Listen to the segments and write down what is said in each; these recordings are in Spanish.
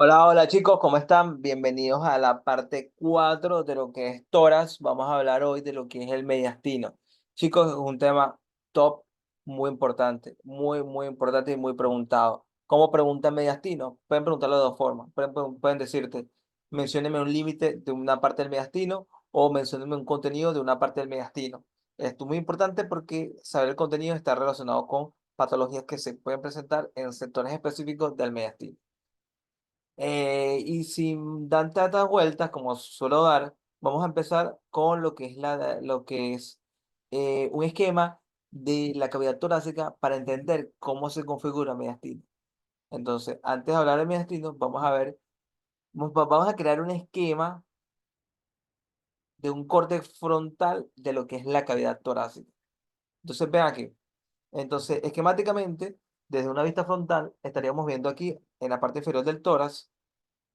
Hola, hola chicos, ¿cómo están? Bienvenidos a la parte 4 de lo que es toras. Vamos a hablar hoy de lo que es el mediastino. Chicos, es un tema top muy importante, muy importante y muy preguntado. ¿Cómo pregunta el mediastino? Pueden preguntarlo de dos formas. Pueden decirte, mencióneme un límite de una parte del mediastino o mencióneme un contenido de una parte del mediastino. Esto es muy importante porque saber el contenido está relacionado con patologías que se pueden presentar en sectores específicos del mediastino. Y sin dar tantas vueltas como suelo dar, vamos a empezar con lo que es, un esquema de la cavidad torácica para entender cómo se configura el mediastino. Entonces, antes de hablar del mediastino, vamos a ver, vamos a crear un esquema de un corte frontal de lo que es la cavidad torácica. Entonces, vean aquí. Entonces, esquemáticamente, desde una vista frontal, estaríamos viendo aquí en la parte inferior del tórax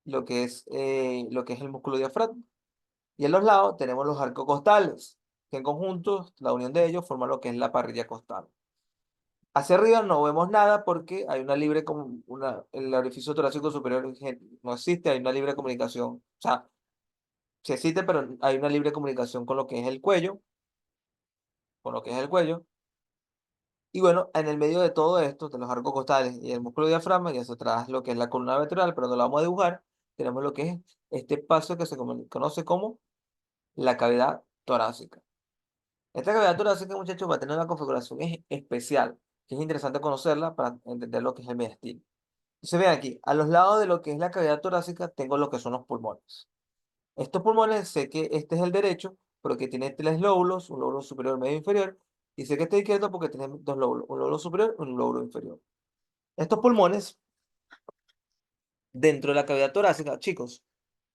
lo que es el músculo diafragma. Y en los lados tenemos los arcos costales, que en conjunto, la unión de ellos forma lo que es la parrilla costal. Hacia arriba no vemos nada porque hay una libre, el orificio torácico superior no existe, hay una libre comunicación. O sea, sí existe, pero hay una libre comunicación con lo que es el cuello, con lo que es el cuello. Y bueno, en el medio de todo esto, de los arcos costales y el músculo diafragma, y hacia atrás lo que es la columna vertebral, pero no lo vamos a dibujar, tenemos lo que es este espacio que se conoce como la cavidad torácica. Esta cavidad torácica, muchachos, va a tener una configuración especial, que es interesante conocerla para entender lo que es el mediastino. Se ve aquí, a los lados de lo que es la cavidad torácica, tengo lo que son los pulmones. Estos pulmones, sé que este es el derecho, porque tiene tres lóbulos, un lóbulo superior, medio e inferior, y sé que este es izquierdo porque tiene dos lóbulos, un lóbulo superior y un lóbulo inferior. Estos pulmones, dentro de la cavidad torácica, chicos,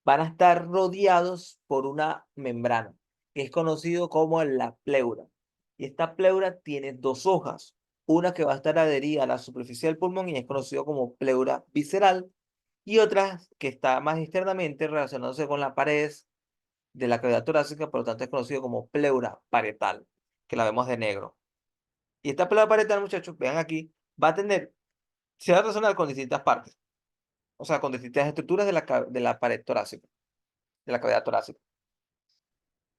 van a estar rodeados por una membrana, que es conocido como la pleura. Y esta pleura tiene dos hojas, una que va a estar adherida a la superficie del pulmón y es conocido como pleura visceral, y otra que está más externamente relacionándose con la pared de la cavidad torácica, por lo tanto es conocido como pleura parietal, que la vemos de negro. Y esta pleura parietal, muchachos, vean aquí, va a tener, se va a relacionar con distintas partes, o sea, con distintas estructuras de la pared torácica, de la cavidad torácica.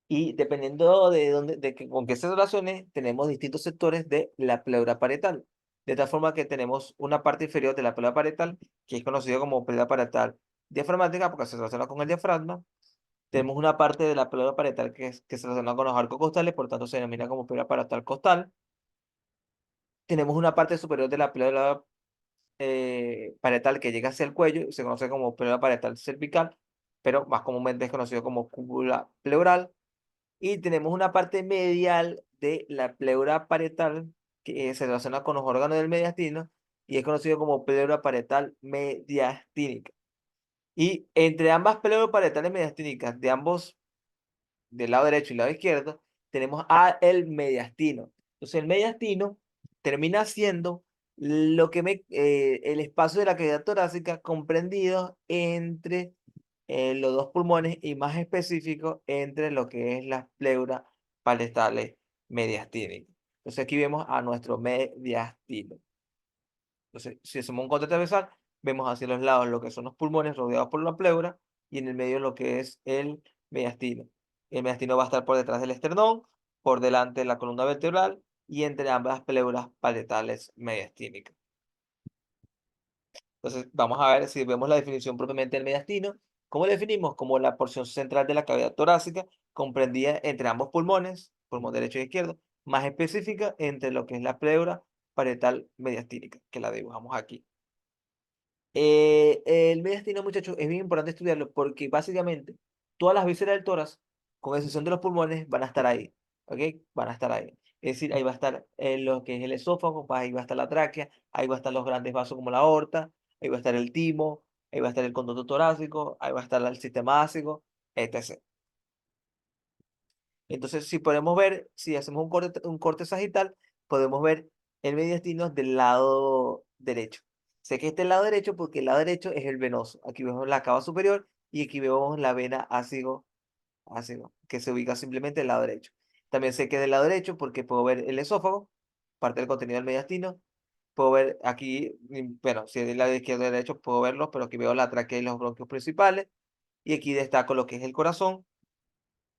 Y dependiendo de dónde, con qué se relacione, tenemos distintos sectores de la pleura parietal. De tal forma que tenemos una parte inferior de la pleura parietal, que es conocido como pleura parietal diafragmática, porque se relaciona con el diafragma. Tenemos una parte de la pleura parietal que se relaciona con los arcos costales, por tanto se denomina como pleura parietal costal. Tenemos una parte superior de la pleura parietal que llega hacia el cuello, y se conoce como pleura parietal cervical, pero más comúnmente es conocido como cúpula pleural. Y tenemos una parte medial de la pleura parietal que se relaciona con los órganos del mediastino y es conocido como pleura parietal mediastínica. Y entre ambas pleuras parietales mediastínicas, de ambos, del lado derecho y lado izquierdo, tenemos el mediastino. Entonces el mediastino termina siendo el espacio de la cavidad torácica comprendido entre los dos pulmones y más específico entre lo que es las pleuras parietales mediastínicas. Entonces aquí vemos a nuestro mediastino. Entonces, si hacemos un corte transversal, vemos hacia los lados lo que son los pulmones rodeados por la pleura y en el medio lo que es el mediastino. El mediastino va a estar por detrás del esternón, por delante de la columna vertebral y entre ambas pleuras parietales mediastínicas. Entonces, vamos a ver si vemos la definición propiamente del mediastino. ¿Cómo lo definimos? Como la porción central de la cavidad torácica, comprendida entre ambos pulmones, pulmón derecho e izquierdo, más específica entre lo que es la pleura parietal mediastínica, que la dibujamos aquí. El mediastino, muchachos, es bien importante estudiarlo porque básicamente todas las vísceras del tórax, con excepción de los pulmones, van a estar ahí, ¿ok? Van a estar ahí. Es decir, ahí va a estar lo que es el esófago, ahí va a estar la tráquea, ahí va a estar los grandes vasos como la aorta, ahí va a estar el timo, ahí va a estar el conducto torácico, ahí va a estar el sistema ácido, etc. Entonces, si podemos ver, si hacemos un corte sagital, podemos ver el mediastino del lado derecho. Sé que este es el lado derecho porque el lado derecho es el venoso. Aquí vemos la cava superior y aquí vemos la vena ácido, que se ubica simplemente del lado derecho. También sé que del lado derecho porque puedo ver el esófago, parte del contenido del mediastino, puedo ver aquí, bueno, si es de la de izquierda a derecha puedo verlos, pero aquí veo la tráquea y los bronquios principales. Y aquí destaco lo que es el corazón,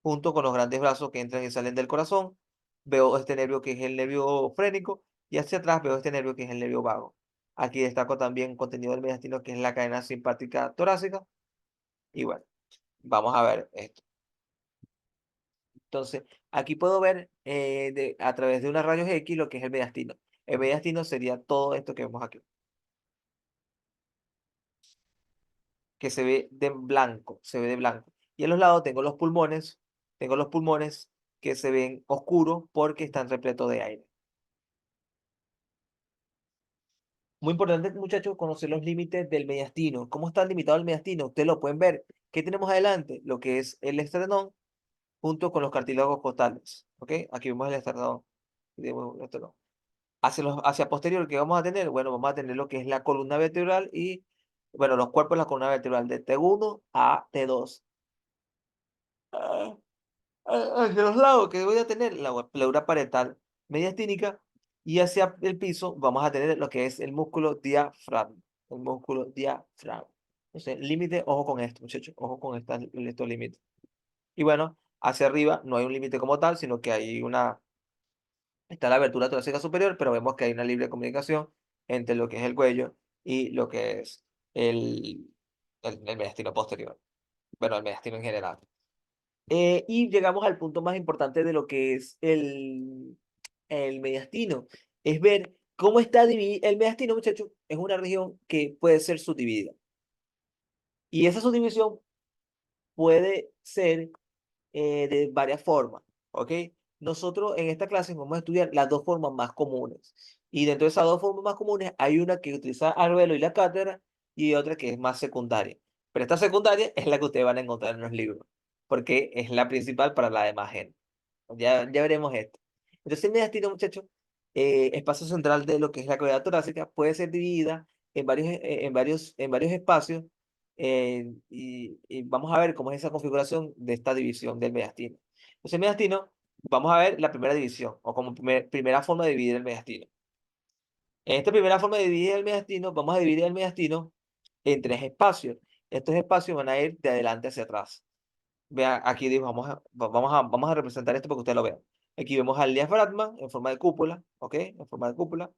junto con los grandes brazos que entran y salen del corazón. Veo este nervio que es el nervio frénico y hacia atrás veo este nervio que es el nervio vago. Aquí destaco también contenido del mediastino que es la cadena simpática torácica. Y bueno, vamos a ver esto. Entonces, aquí puedo ver a través de unos rayos X lo que es el mediastino. El mediastino sería todo esto que vemos aquí, que se ve de blanco, se ve de blanco. Y a los lados tengo los pulmones que se ven oscuros porque están repletos de aire. Muy importante, muchachos, conocer los límites del mediastino. ¿Cómo está limitado el mediastino? Ustedes lo pueden ver. ¿Qué tenemos adelante? Lo que es el esternón junto con los cartílagos costales. ¿Ok? Aquí vemos el esternón. Y vemos el esternón. Hacia posterior, ¿qué vamos a tener? Bueno, vamos a tener lo que es la columna vertebral y, bueno, los cuerpos de la columna vertebral de T1 a T2. Ah, hacia los lados, que voy a tener la pleura parietal mediastínica y hacia el piso vamos a tener lo que es el músculo diafragma. El músculo diafragma. Entonces, límite, ojo con esto, muchachos, ojo con estos límites. Y bueno, hacia arriba no hay un límite como tal, sino que hay está la abertura torácica superior, pero vemos que hay una libre comunicación entre lo que es el cuello y lo que es el, el mediastino posterior. Bueno, el mediastino en general. Y llegamos al punto más importante de lo que es el mediastino. Es ver cómo está dividido. El mediastino, muchachos, es una región que puede ser subdividida. Y esa subdivisión puede ser de varias formas, ¿ok? Nosotros en esta clase vamos a estudiar las dos formas más comunes. Y dentro de esas dos formas más comunes hay una que utiliza Arbelo y la cátedra y otra que es más secundaria. Pero esta secundaria es la que ustedes van a encontrar en los libros, porque es la principal para la demás gente. Ya veremos esto. Entonces el mediastino, muchachos, espacio central de lo que es la cavidad torácica, puede ser dividida en varios espacios y vamos a ver cómo es esa configuración de esta división del mediastino. Entonces, el mediastino, vamos a ver la primera división, o como primera forma de dividir el mediastino. En esta primera forma de dividir el mediastino, vamos a dividir el mediastino en tres espacios. Estos espacios van a ir de adelante hacia atrás. Vea, aquí digo, vamos a representar esto para que ustedes lo vean. Aquí vemos al diafragma en forma de cúpula, ¿ok? En forma de cúpula.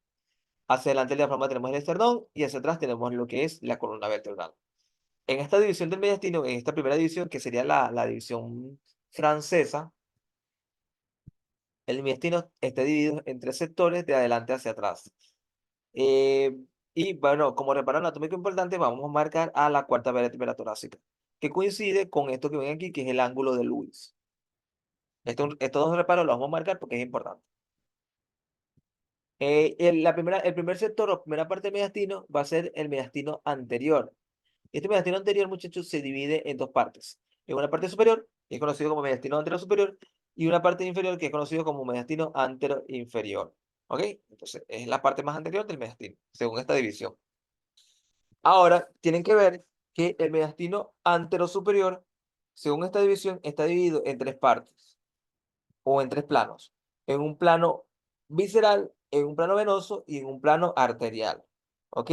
Hacia adelante del diafragma tenemos el esternón y hacia atrás tenemos lo que es la columna vertebral. En esta división del mediastino, en esta primera división, que sería la división francesa, el mediastino está dividido en tres sectores de adelante hacia atrás. Eh, y bueno, como reparo anatómico importante, vamos a marcar a la cuarta vértebra torácica, que coincide con esto que ven aquí, que es el ángulo de Lewis. Estos dos reparos los vamos a marcar porque es importante. El primer sector o primera parte del mediastino va a ser el mediastino anterior. Este mediastino anterior, muchachos, se divide en dos partes. En una parte superior, que es conocido como mediastino anterior superior, y una parte inferior, que es conocido como mediastino antero inferior. ¿Ok? Entonces, es la parte más anterior del mediastino, según esta división. Ahora, tienen que ver que el mediastino antero superior, según esta división, está dividido en tres partes o en tres planos. En un plano visceral, en un plano venoso y en un plano arterial. ¿Ok?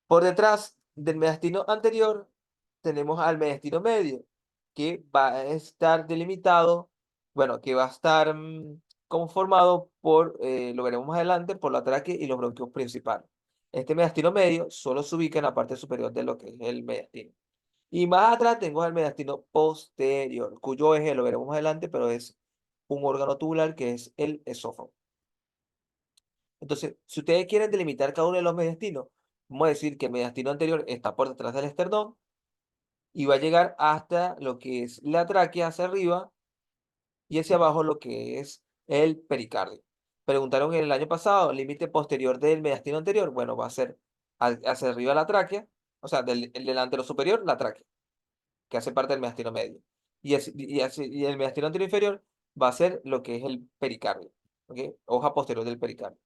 Por detrás del mediastino anterior tenemos al mediastino medio, que va a estar delimitado, bueno, que va a estar conformado por, lo veremos más adelante, por la tráquea y los bronquios principales. Este mediastino medio solo se ubica en la parte superior de lo que es el mediastino. Y más atrás tengo el mediastino posterior, cuyo eje lo veremos más adelante, pero es un órgano tubular que es el esófago. Entonces, si ustedes quieren delimitar cada uno de los mediastinos, vamos a decir que el mediastino anterior está por detrás del esternón y va a llegar hasta lo que es la tráquea hacia arriba y hacia abajo lo que es el pericardio. Preguntaron en el año pasado, el límite posterior del mediastino anterior, bueno, va a ser hacia arriba la tráquea, o sea, el delantero superior, la tráquea, que hace parte del mediastino medio. Y el mediastino anterior inferior va a ser lo que es el pericardio, ¿ok? Hoja posterior del pericardio.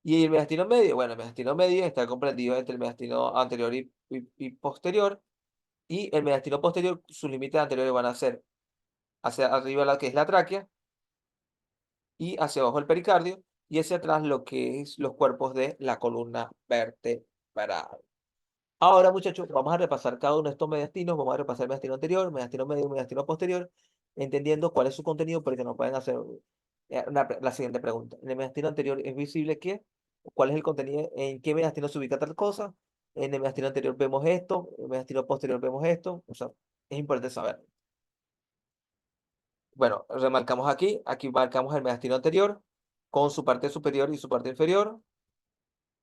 Y el mediastino medio, bueno, el mediastino medio está comprendido entre el mediastino anterior y posterior. Y el mediastino posterior, sus límites anteriores van a ser hacia arriba la que es la tráquea y hacia abajo el pericardio. y hacia atrás lo que es los cuerpos de la columna vertebral. Ahora, muchachos, vamos a repasar cada uno de estos mediastinos. Vamos a repasar el mediastino anterior, mediastino medio, mediastino posterior, entendiendo cuál es su contenido, porque nos pueden hacer la siguiente pregunta. En el mediastino anterior es visible qué, cuál es el contenido, en qué mediastino se ubica tal cosa. En el mediastino anterior vemos esto, en el mediastino posterior vemos esto. O sea, es importante saber. Bueno, remarcamos aquí marcamos el mediastino anterior con su parte superior y su parte inferior.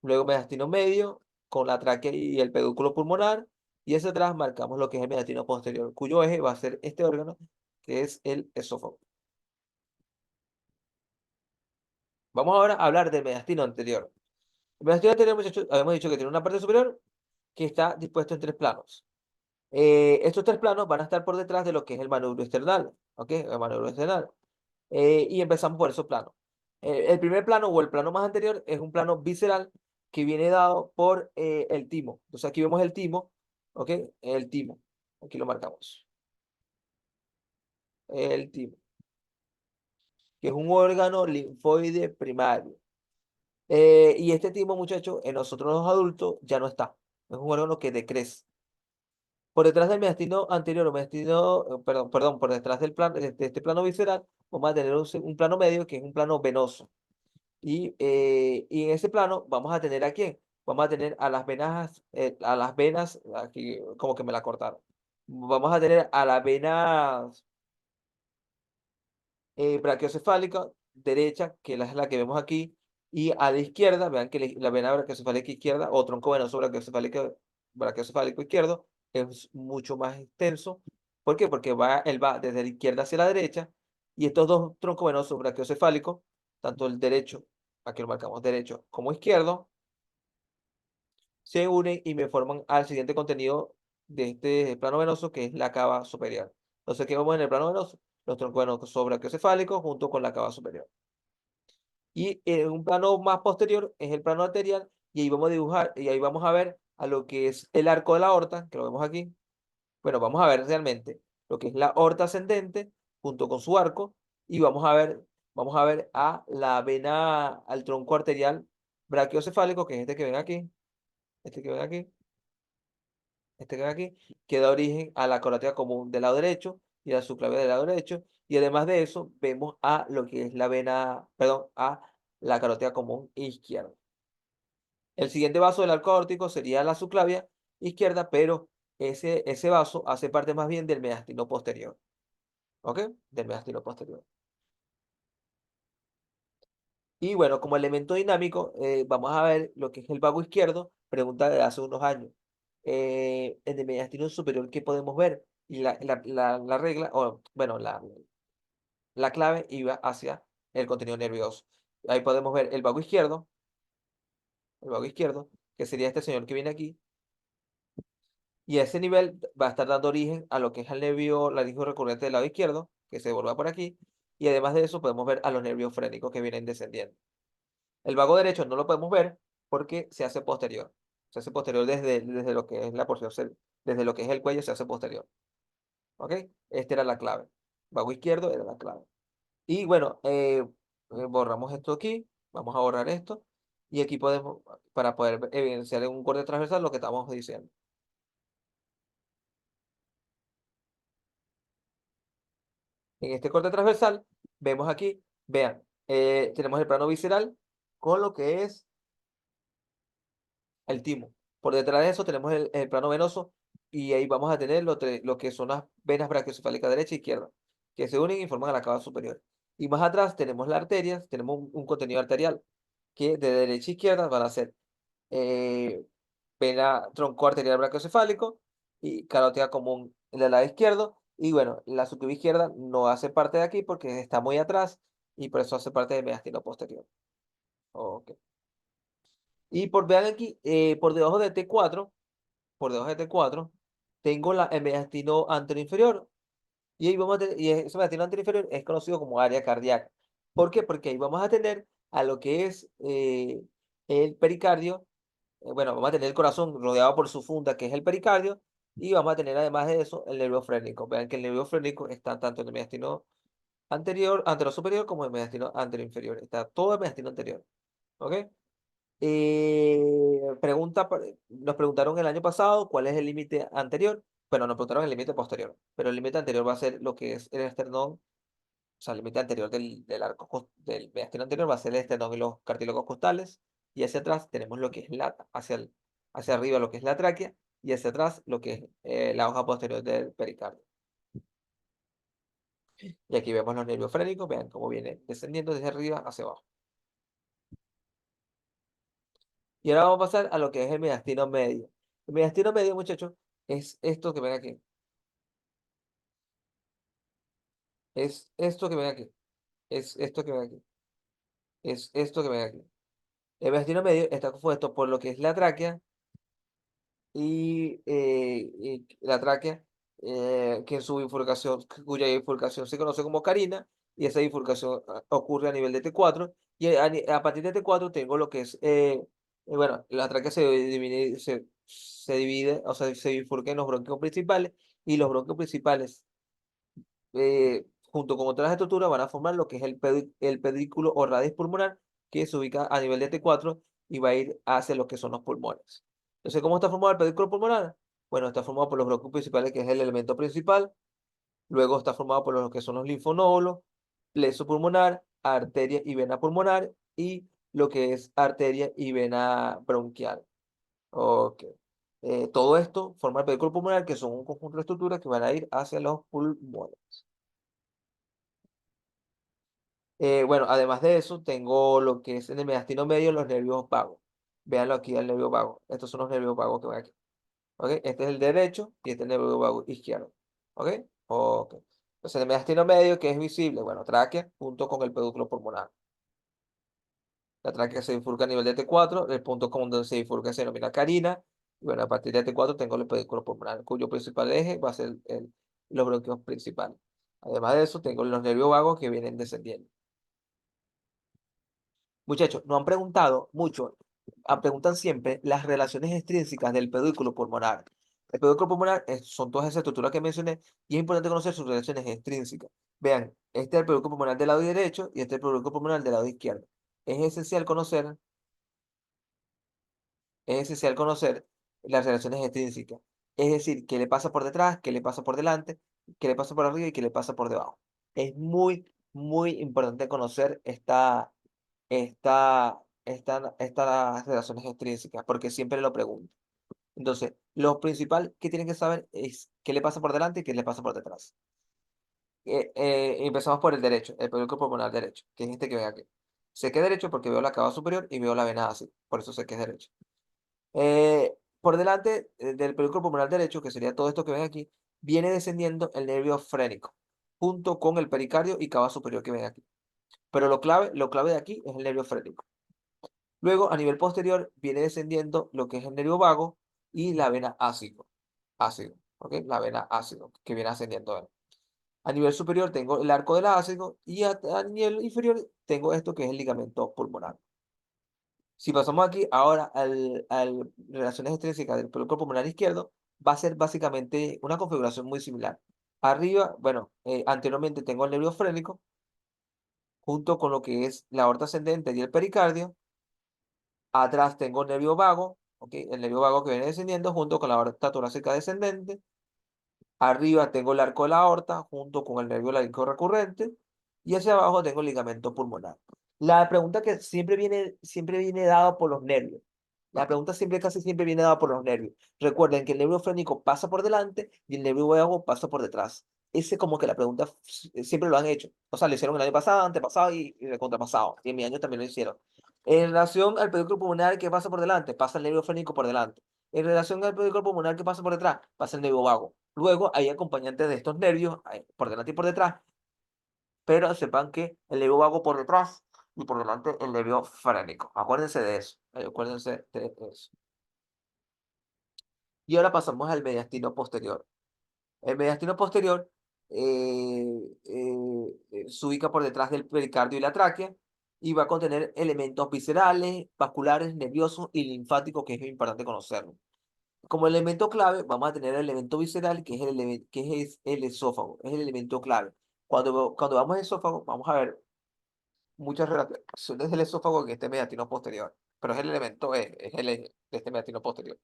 Luego mediastino medio con la tráquea y el pedúnculo pulmonar. Y hacia atrás marcamos lo que es el mediastino posterior, cuyo eje va a ser este órgano, que es el esófago. Vamos ahora a hablar del mediastino anterior. El mediastino anterior, muchachos, habíamos dicho que tiene una parte superior que está dispuesto en tres planos. Estos tres planos van a estar por detrás de lo que es el manubrio external, ¿ok? El manubrio external. Y empezamos por esos planos. El primer plano o el plano más anterior es un plano visceral que viene dado por el timo. Entonces aquí vemos el timo, ¿ok? El timo. Aquí lo marcamos. El timo, que es un órgano linfoide primario. Y este timo, muchachos, en nosotros los adultos ya no está. Es un órgano que decrece. Por detrás del mediastino anterior, o mediastino, perdón, por detrás del plano, de este plano visceral, vamos a tener un plano medio que es un plano venoso. Y en ese plano vamos a tener ¿a quién? Vamos a tener a las venas, aquí como que me la cortaron. Vamos a tener a las venas brachiocefálica derecha, que es la que vemos aquí, y a la izquierda, vean que la vena brachiocefálica izquierda, o tronco venoso brachiocefálico izquierdo, es mucho más extenso. ¿Por qué? Porque él va desde la izquierda hacia la derecha, y estos dos troncos venosos brachiocefálicos, tanto el derecho, aquí lo marcamos derecho, como izquierdo, se unen y me forman al siguiente contenido de este plano venoso, que es la cava superior. Entonces, ¿qué vemos en el plano venoso? Los troncos venosos brachiocefálicos junto con la cava superior. Y en un plano más posterior es el plano arterial, y ahí vamos a dibujar, y ahí vamos a ver a lo que es el arco de la aorta, que lo vemos aquí. Bueno, vamos a ver realmente lo que es la aorta ascendente junto con su arco, y vamos a ver a la vena, al tronco arterial brachiocefálico, que es este que ven aquí, este que ven aquí, este que ven aquí, que da origen a la carótida común del lado derecho y a la subclavia del lado derecho. Y además de eso, vemos a lo que es la vena, perdón, a la carótida común izquierda. El siguiente vaso del arco aórtico sería la subclavia izquierda, pero ese vaso hace parte más bien del mediastino posterior. ¿Ok? Del mediastino posterior. Y bueno, como elemento dinámico, vamos a ver lo que es el vago izquierdo, pregunta de hace unos años. En el mediastino superior, ¿qué podemos ver? Y la regla, o bueno, la clave iba hacia el contenido nervioso. Ahí podemos ver el vago izquierdo, que sería este señor que viene aquí, y a ese nivel va a estar dando origen a lo que es el nervio laríngeo recurrente del lado izquierdo, que se vuelve por aquí, y además de eso podemos ver a los nervios frénicos que vienen descendiendo. El vago derecho no lo podemos ver porque se hace posterior. Se hace posterior desde lo que es la porción, desde lo que es el cuello se hace posterior. ¿Ok? Esta era la clave. Vago izquierdo era la clave. Y bueno, borramos esto aquí. Vamos a borrar esto. Y aquí podemos, para poder evidenciar en un corte transversal lo que estamos diciendo. En este corte transversal, vemos aquí, vean, tenemos el plano visceral con lo que es el timo. Por detrás de eso tenemos el plano venoso, y ahí vamos a tener lo que son las venas brachiocefálicas derecha e izquierda, que se unen y forman a la cava superior. Y más atrás tenemos las arterias, tenemos un contenido arterial, que de derecha a izquierda van a ser eh, vena tronco arterial brachiocefálico y carótida común del lado izquierdo. Y bueno, la subclavia izquierda no hace parte de aquí porque está muy atrás, y por eso hace parte del mediastino posterior. Ok. Y vean aquí, por debajo de T4, tengo el mediastino anteroinferior. Y ahí y ese mediastino anteroinferior es conocido como área cardíaca. ¿Por qué? Porque ahí vamos a tener a lo que es el pericardio. Bueno, vamos a tener el corazón rodeado por su funda, que es el pericardio, y vamos a tener además de eso el nervio frénico. Vean que el nervio frénico está tanto en el mediastino anterior superior como el mediastino anterior inferior. Está todo el mediastino anterior. ¿Ok? Nos preguntaron el año pasado cuál es el límite anterior. Bueno, nos preguntaron el límite posterior, pero el límite anterior va a ser lo que es el esternón, o sea, el límite anterior del arco del mediastino anterior va a ser el esternón y los cartílagos costales, y hacia atrás tenemos lo que es hacia arriba lo que es la tráquea, y hacia atrás lo que es la hoja posterior del pericardio. Y aquí vemos los nervios frénicos, vean cómo viene descendiendo desde arriba hacia abajo. Y ahora vamos a pasar a lo que es el mediastino medio. El mediastino medio, muchachos, es esto que ven aquí. Es esto que ven aquí. Es esto que ven aquí. Es esto que ven aquí. El mediastino medio está compuesto por lo que es la tráquea y la tráquea, que en su bifurcación, cuya bifurcación se conoce como carina, y esa bifurcación ocurre a nivel de T4, y a partir de T4 tengo lo que es, bueno, la tráquea se divide, o sea, se bifurca en los bronquios principales, y los bronquios principales, junto con otras estructuras, van a formar lo que es el pedículo o radius pulmonar, que se ubica a nivel de T4 y va a ir hacia lo que son los pulmones. Entonces, ¿cómo está formado el pedículo pulmonar? Bueno, está formado por los bronquios principales, que es el elemento principal. Luego está formado por lo que son los linfonódulos, pleso pulmonar, arteria y vena pulmonar, y lo que es arteria y vena bronquial. Ok. Todo esto forma el pedículo pulmonar, que son un conjunto de estructuras que van a ir hacia los pulmones. Bueno, además de eso, tengo lo que es en el mediastino medio los nervios vagos. Véanlo aquí, el nervio vago. Estos son los nervios vagos que van aquí. ¿Ok? Este es el derecho y este es el nervio vago izquierdo. ¿Ok? Ok. Entonces, el mediastino medio, que es visible, bueno, tráquea junto con el pedúnculo pulmonar. La tráquea se bifurca a nivel de T4, el punto común donde se bifurca se denomina carina. Y bueno, a partir de T4 tengo el pedúnculo pulmonar, cuyo principal eje va a ser los bronquios principales. Además de eso, tengo los nervios vagos que vienen descendiendo. Muchachos, nos han preguntado mucho, preguntan siempre las relaciones extrínsecas del pedúnculo pulmonar. El pedúnculo pulmonar son todas esas estructuras que mencioné y es importante conocer sus relaciones extrínsecas. Vean, este es el pedúnculo pulmonar del lado derecho y este es el pedúnculo pulmonar del lado izquierdo. Es esencial conocer, es esencial conocer las relaciones extrínsecas. Es decir, qué le pasa por detrás, qué le pasa por delante, qué le pasa por arriba y qué le pasa por debajo. Es muy importante conocer estas relaciones extrínsecas, porque siempre lo pregunto. Entonces, lo principal que tienen que saber es qué le pasa por delante y qué le pasa por detrás. Empezamos por el derecho, el pedúnculo pulmonar derecho, que es este que ven aquí. Sé que es derecho porque veo la cava superior y veo la vena así, por eso sé que es derecho. Por delante del pedúnculo pulmonar derecho, que sería todo esto que ven aquí, viene descendiendo el nervio frénico, junto con el pericardio y cava superior que ven aquí. Pero lo clave de aquí es el nervio frénico. Luego, a nivel posterior, viene descendiendo lo que es el nervio vago y la vena ácido, ¿ok? La vena ácido, que viene ascendiendo él. A nivel superior tengo el arco del ácido y a nivel inferior tengo esto que es el ligamento pulmonar. Si pasamos aquí ahora al relaciones extrínsecas del pedúnculo pulmonar izquierdo, va a ser básicamente una configuración muy similar. Arriba, bueno, anteriormente tengo el nervio frénico, junto con lo que es la aorta ascendente y el pericardio. Atrás tengo el nervio vago, ¿ok? El nervio vago que viene descendiendo junto con la aorta torácica descendente. Arriba tengo el arco de la aorta junto con el nervio lárico recurrente. Y hacia abajo tengo el ligamento pulmonar. La pregunta que siempre viene dada por los nervios. La pregunta casi siempre viene dada por los nervios. Recuerden que el nervio frénico pasa por delante y el nervio vago pasa por detrás. Ese como que la pregunta siempre lo han hecho. O sea, lo hicieron el año pasado, antepasado y el contrapasado. Y en mi año también lo hicieron. En relación al pedúnculo pulmonar que pasa por delante, pasa el nervio frénico por delante. En relación al pedúnculo pulmonar que pasa por detrás, pasa el nervio vago. Luego hay acompañantes de estos nervios por delante y por detrás, pero sepan que el nervio vago por detrás y por delante el nervio frénico. Acuérdense de eso. Acuérdense de eso. Y ahora pasamos al mediastino posterior. El mediastino posterior se ubica por detrás del pericardio y la tráquea y va a contener elementos viscerales, vasculares, nerviosos y linfáticos, que es importante conocerlo. Como elemento clave, vamos a tener el elemento visceral, que es el esófago, es el elemento clave. Cuando vamos al esófago, vamos a ver muchas relaciones del esófago en este mediastino posterior, pero es el elemento E, es el eje de este mediastino posterior.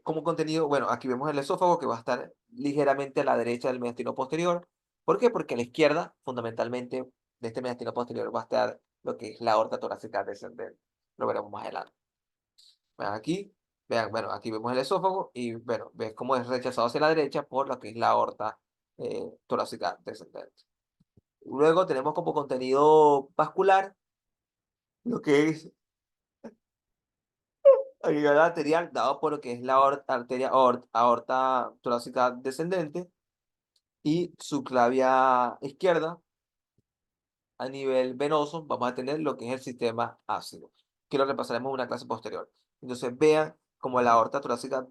Como contenido, bueno, aquí vemos el esófago que va a estar ligeramente a la derecha del mediastino posterior. ¿Por qué? Porque a la izquierda, fundamentalmente, de este mediastino posterior va a estar lo que es la aorta torácica descendente. Lo veremos más adelante. Vean aquí, vean, bueno, aquí vemos el esófago y, bueno, ves cómo es rechazado hacia la derecha por lo que es la aorta torácica descendente. Luego tenemos como contenido vascular lo que es a nivel arterial, dado por lo que es la aorta torácica descendente y subclavia izquierda. A nivel venoso, vamos a tener lo que es el sistema ácido, que lo repasaremos en una clase posterior. Entonces, vean como la aorta torácica,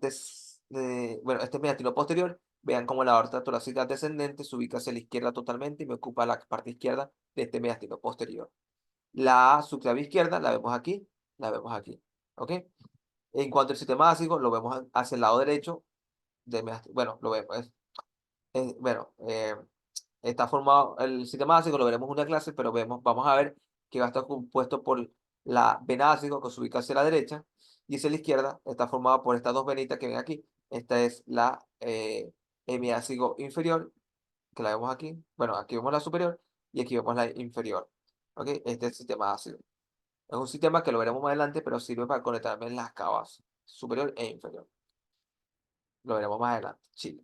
bueno, este es mediastino posterior, vean como la aorta torácica descendente se ubica hacia la izquierda totalmente y me ocupa la parte izquierda de este mediastino posterior. La subclavia izquierda la vemos aquí, ¿ok? En cuanto al sistema ácido, lo vemos hacia el lado derecho bueno, lo vemos, bueno, está formado, el sistema ácido lo veremos en una clase, pero vamos a ver que va a estar compuesto por la vena ácido que se ubica hacia la derecha y hacia la izquierda está formada por estas dos venitas que ven aquí. Esta es la hemiácido inferior, que la vemos aquí. Bueno, aquí vemos la superior y aquí vemos la inferior. ¿Ok? Este es el sistema ácido. Es un sistema que lo veremos más adelante, pero sirve para conectar también las cavas, superior e inferior. Lo veremos más adelante. Sí.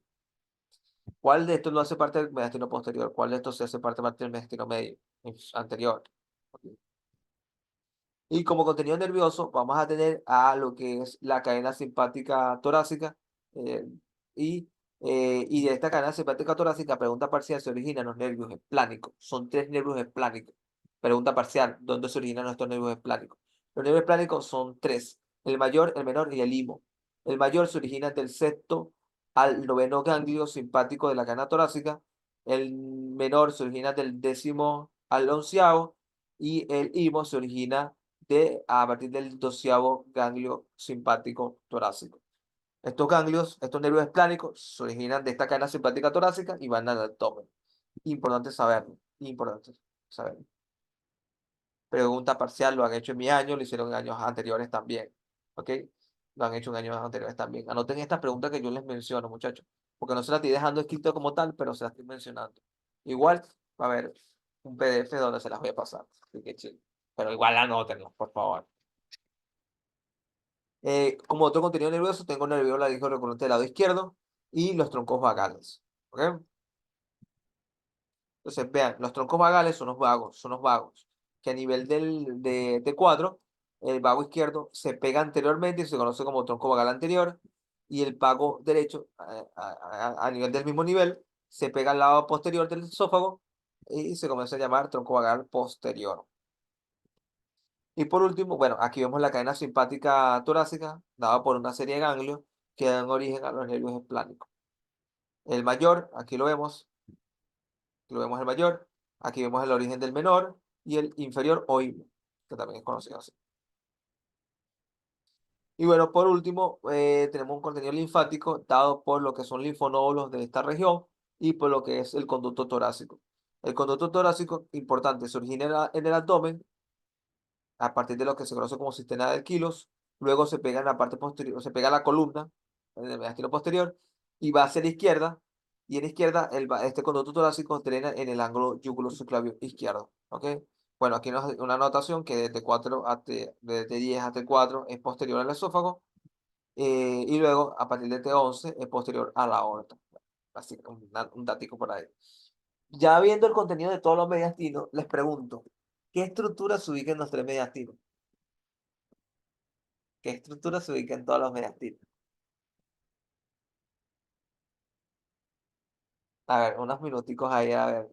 ¿Cuál de estos no hace parte del mediastino posterior? ¿Cuál de estos se hace parte del mediastino medio, anterior? Ok. Y como contenido nervioso, vamos a tener a lo que es la cadena simpática torácica. eh, y, y de esta cadena simpática torácica, pregunta parcial, se originan los nervios esplánicos. Son tres nervios esplánicos. Pregunta parcial, ¿dónde se originan estos nervios esplánicos? Los nervios esplánicos son tres: el mayor, el menor y el imo. El mayor se origina del sexto al noveno ganglio simpático de la cadena torácica. El menor se origina del décimo al onceavo. Y el imo se origina a partir del doceavo ganglio simpático torácico. Estos ganglios, estos nervios esplánicos, se originan de esta cadena simpática torácica y van al abdomen. Importante saberlo, importante saberlo. Pregunta parcial, lo han hecho en mi año, lo hicieron en años anteriores también. ¿Ok? Lo han hecho en años anteriores también. Anoten estas preguntas que yo les menciono, muchachos, porque no se las estoy dejando escrito como tal, pero se las estoy mencionando. Igual va a haber un PDF donde se las voy a pasar. Así que chill. Pero igual anótenlo, por favor. Como otro contenido nervioso, tengo nervio laríngeo recurrente del lado izquierdo y los troncos vagales. ¿Ok? Entonces, vean, los troncos vagales son los vagos, que a nivel de T4, el vago izquierdo se pega anteriormente y se conoce como tronco vagal anterior, y el vago derecho, a nivel del mismo nivel, se pega al lado posterior del esófago y se comienza a llamar tronco vagal posterior. Y por último, bueno, aquí vemos la cadena simpática torácica, dada por una serie de ganglios que dan origen a los nervios esplánicos. El mayor, aquí lo vemos el mayor, aquí vemos el origen del menor y el inferior o imo, que también es conocido así. Y bueno, por último, tenemos un contenido linfático dado por lo que son linfonódulos de esta región y por lo que es el conducto torácico. El conducto torácico, importante, se origina en el abdomen a partir de lo que se conoce como sistema de kilos, luego se pega en la parte posterior, se pega a la columna, en el mediastino posterior, y va hacia la izquierda, y en la izquierda este conducto torácico drena en el ángulo yúgulo-subclavio izquierdo, ¿ok? Bueno, aquí una anotación que de T4 de T10 a T4 es posterior al esófago, y luego a partir de T11 es posterior a la aorta. Así que un datico por ahí. Ya viendo el contenido de todos los mediastinos, les pregunto, ¿qué estructura se ubica en los tres mediastinos? ¿Qué estructura se ubica en todos los mediastinos? A ver, unos minuticos ahí, a ver.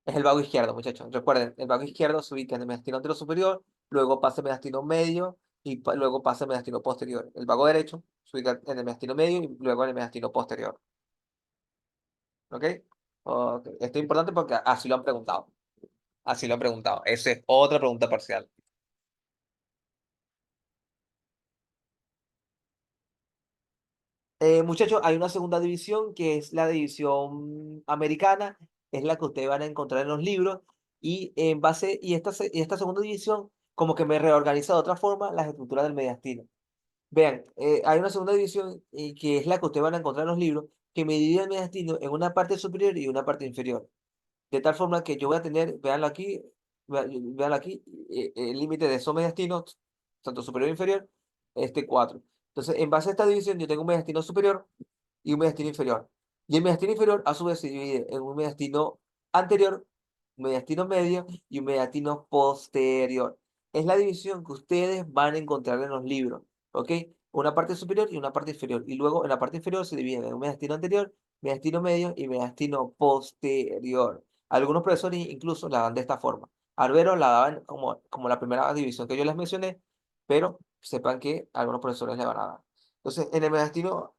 Es el vago izquierdo, muchachos. Recuerden, el vago izquierdo se ubica en el mediastino anterior superior, luego pasa el mediastino medio y luego pasa el mediastino posterior. El vago derecho se ubica en el mediastino medio y luego en el mediastino posterior. ¿Ok? Ok. Esto es importante porque así lo han preguntado. Así lo han preguntado. Esa es otra pregunta parcial. Muchachos, hay una segunda división que es la división americana, es la que ustedes van a encontrar en los libros, y en base, y esta segunda división como que me reorganiza de otra forma las estructuras del mediastino. Vean, hay una segunda división que es la que ustedes van a encontrar en los libros, que me divide el mediastino en una parte superior y una parte inferior. De tal forma que yo voy a tener, véanlo aquí, el límite de esos mediastinos, tanto superior e inferior, 4. Entonces, en base a esta división, yo tengo un mediastino superior y un mediastino inferior. Y el mediastino inferior, a su vez, se divide en un mediastino anterior, un mediastino medio y un mediastino posterior. Es la división que ustedes van a encontrar en los libros, ¿ok? Una parte superior y una parte inferior. Y luego en la parte inferior se divide en un mediastino anterior, mediastino medio y mediastino posterior. Algunos profesores incluso la dan de esta forma. Albero la daban como la primera división que yo les mencioné, pero sepan que algunos profesores le van a dar. Entonces, en el mediastino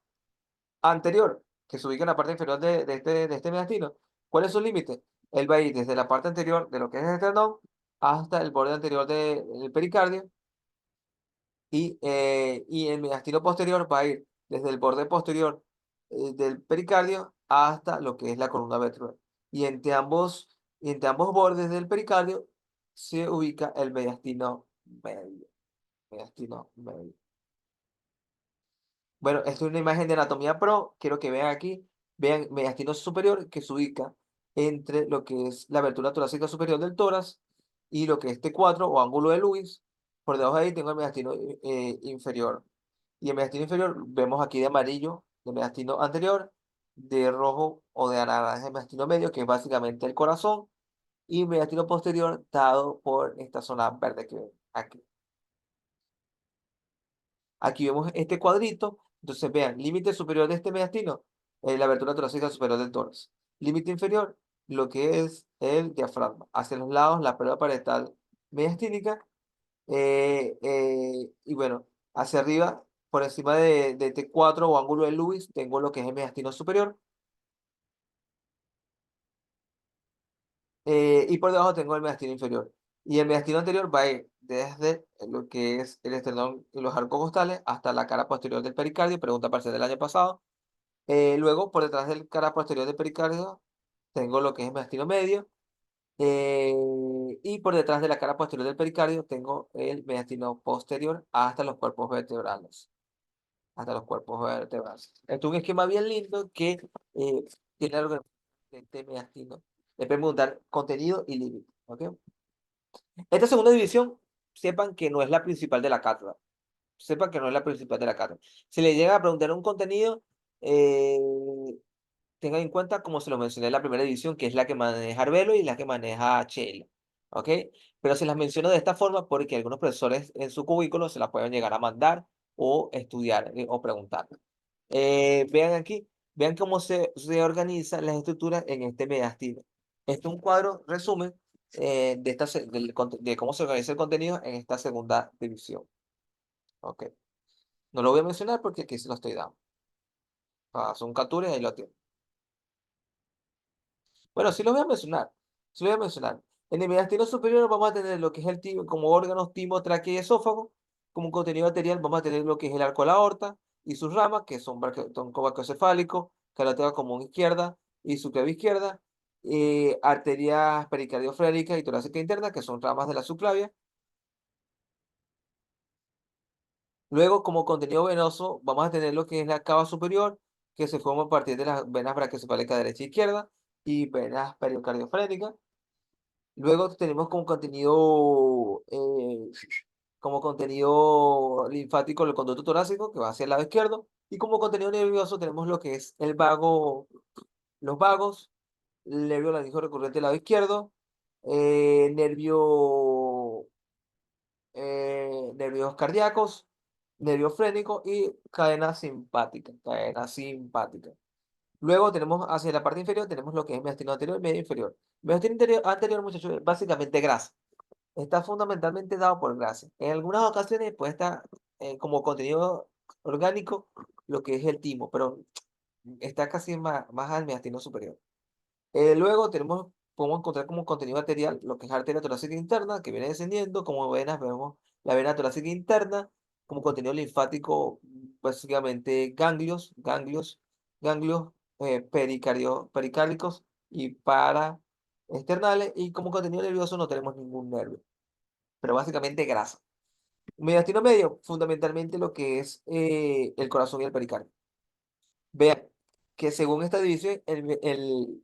anterior, que se ubica en la parte inferior de este mediastino, ¿cuál es su límite? Él va a ir desde la parte anterior de lo que es el esternón hasta el borde anterior del pericardio y el mediastino posterior va a ir desde el borde posterior del pericardio hasta lo que es la columna vertebral. Y entre ambos bordes del pericardio se ubica el mediastino medio. Mediastino medio. Bueno, esto es una imagen de anatomía pro. Quiero que vean aquí. Vean mediastino superior que se ubica entre lo que es la abertura torácica superior del tórax y lo que es T4 o ángulo de Lewis. Por debajo de ahí tengo el mediastino inferior. Y el mediastino inferior vemos aquí de amarillo, de mediastino anterior, de rojo o de naranja el mediastino medio, que es básicamente el corazón, y mediastino posterior dado por esta zona verde que ven aquí. Aquí vemos este cuadrito, entonces vean, límite superior de este mediastino, la abertura torácica superior del tórax. Límite inferior, lo que es el diafragma. Hacia los lados, la prueba parietal mediastínica. Y bueno, hacia arriba, por encima de T4 o ángulo de Lewis, tengo lo que es el mediastino superior. Y por debajo tengo el mediastino inferior. Y el mediastino anterior va a ir desde lo que es el esternón y los arcos costales hasta la cara posterior del pericardio, pregunta parcial del año pasado. Luego, por detrás del cara posterior del pericardio, tengo lo que es el mediastino medio. eh, y por detrás de la cara posterior del pericardio, tengo el mediastino posterior hasta los cuerpos vertebrales. Hasta los cuerpos vertebrales. Esto es un esquema bien lindo que tiene algo de este mediastino. Le pueden preguntar contenido y límite. ¿Ok? Esta segunda división, sepan que no es la principal de la cátedra. Sepan que no es la principal de la cátedra. Si le llega a preguntar un contenido, eh, tengan en cuenta, como se lo mencioné en la primera edición, que es la que maneja Arbelo y la que maneja Chelo. ¿Ok? Pero se las menciono de esta forma porque algunos profesores en su cubículo se las pueden llegar a mandar o estudiar o preguntar. Vean aquí, vean cómo se organizan las estructuras en este mediastino. Este es un cuadro resumen de cómo se organiza el contenido en esta segunda división. ¿Ok? No lo voy a mencionar porque aquí se lo estoy dando. Son un captura y ahí lo tienen. Bueno, sí lo voy a mencionar. Sí lo voy a mencionar. En el mediastino superior vamos a tener lo que es el timo, como órganos, timo, tráquea y esófago. Como un contenido arterial vamos a tener lo que es el arco de la aorta y sus ramas, que son tronco brachiocefálico, carotida común izquierda y subclavia izquierda. Arterias pericardiofréricas y torácica interna, que son ramas de la subclavia. Luego, como contenido venoso, vamos a tener lo que es la cava superior, que se forma a partir de las venas brachiocefálicas derecha e izquierda y venas periocardiofrénicas. Luego tenemos como contenido linfático el conducto torácico, que va hacia el lado izquierdo. Y como contenido nervioso tenemos lo que es los vagos, el nervio laringo recurrente del lado izquierdo, nervio, nervios cardíacos, nervio frénico y cadena simpática, cadena simpática. Luego tenemos hacia la parte inferior, tenemos lo que es mediastino anterior y medio inferior. Mediastino anterior, muchachos, es básicamente grasa. Está fundamentalmente dado por grasa. En algunas ocasiones puede estar como contenido orgánico lo que es el timo, pero está casi más al mediastino superior. Luego podemos encontrar como contenido arterial lo que es arteria torácica interna, que viene descendiendo. Como venas vemos la vena torácica interna, como contenido linfático básicamente ganglios pericárdicos y para externales, y como contenido nervioso no tenemos ningún nervio, pero básicamente grasa. Mediastino medio, fundamentalmente lo que es el corazón y el pericardio. Vean que según esta división, el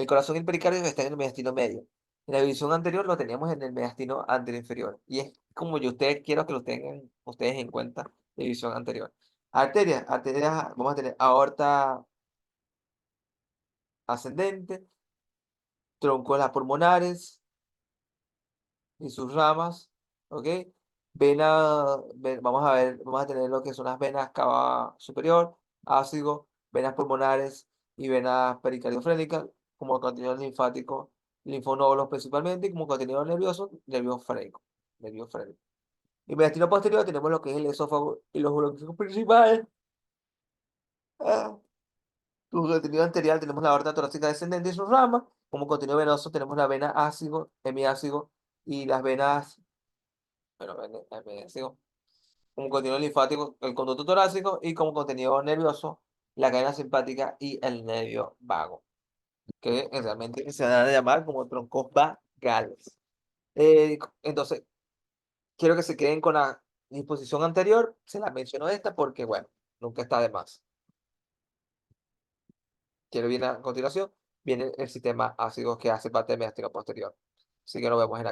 corazón y el pericardio están en el mediastino medio. En la división anterior lo teníamos en el mediastino anterior inferior. Y es como yo ustedes quiero que lo tengan ustedes en cuenta, la división anterior. Arterias, vamos a tener aorta ascendente, troncolas pulmonares y sus ramas, ¿ok? Vamos a tener lo que son las venas cava superior, ácido, venas pulmonares y venas pericardiofrénicas, como contenido linfático, linfonodos principalmente, y como contenido nervioso, nervio frénico. Y mediastino posterior tenemos lo que es el esófago y los bronquios principales. Ah, Como contenido anterior tenemos la aorta torácica descendente y sus ramas. Como contenido venoso tenemos la vena ácido, hemiácido y las venas, bueno, hemiácido. Como contenido linfático, el conducto torácico, y como contenido nervioso, la cadena simpática y el nervio vago, que realmente se van a llamar como troncos vagales. Entonces, quiero que se queden con la disposición anterior, se la menciono esta porque, bueno, nunca está de más. Quiero viene a continuación, viene el sistema ácido que hace parte del mediastino posterior. Así que nos vemos en la clase.